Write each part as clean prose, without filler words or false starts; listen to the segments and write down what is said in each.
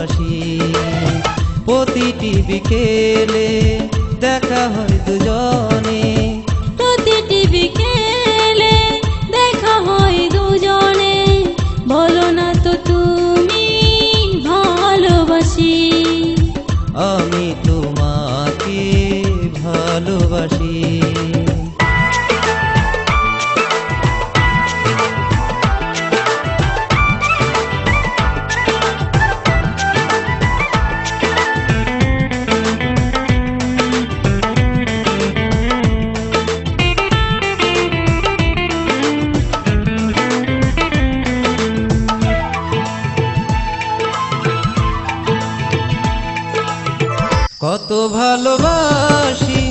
ভালোবাসি। প্রতিটি বিকেলে দেখা হয় দুজনে, প্রতিটি বিকেলে দেখা হয় দুজনে, বলো না তো তুমি ভালোবাসি। আমি তোমাকে ভালোবাসি। কত ভালোবাসি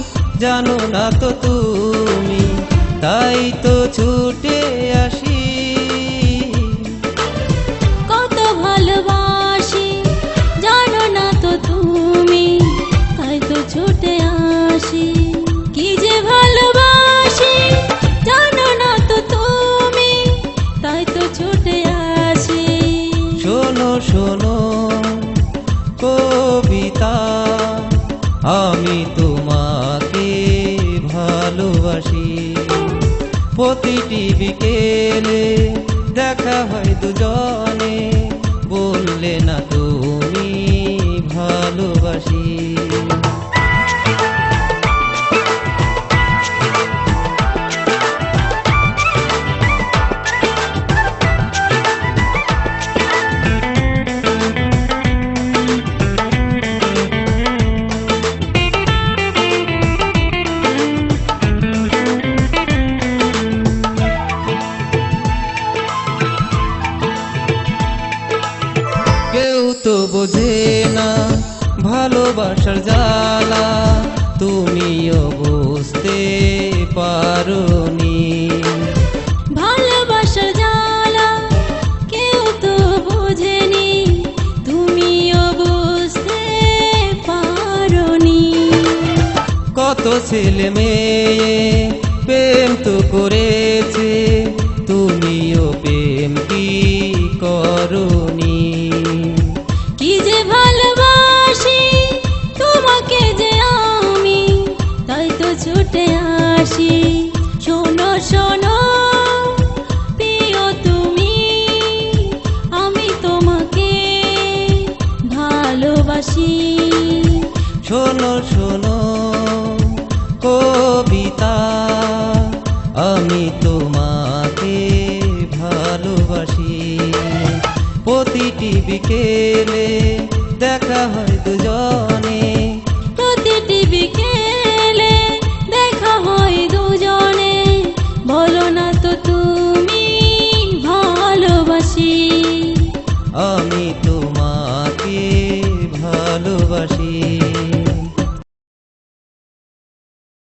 জানো না তো তুমি, তাই তো ছুটে আসি। কত ভালোবাসি জানো না তো তুমি, তাই তো ছুটে আসি। কি যে ভালোবাসি জানো না তো তুমি, তাই তো ছুটে আসি। শোনো শোনো কবিতা, আমি তোমাকে ভালোবাসি। প্রতিটি বিকেলে দেখা হয় দুজনে, বললে না তুমি ভালোবাসি। কেউ তো বোঝে না ভালোবাসার জ্বালা, তুমিও বুঝতে পারোনি। ভালোবাসার জ্বালা কেউ তো বোঝেনি, তুমিও বুঝতে পারোনি। কত ছেলে মেয়ে প্রেম তো করেছে, তুমিও প্রেম কি করোনি। কি যে ভালোবাসি তোমাকে যে আমি, তাই তো ছুটে আসি। শোনো শোনো প্রিয় তুমি, আমি তোমাকে ভালোবাসি। শোনো শোনো কবিতা, আমি তোমাকে ভালোবাসি। প্রতিটি বিকেলে দেখা হয় দুজনে, প্রতিটি বিকেলে দেখা হয় দুজনে, বলো না তো তুমি ভালোবাসি। আমি তোমাকে ভালোবাসি।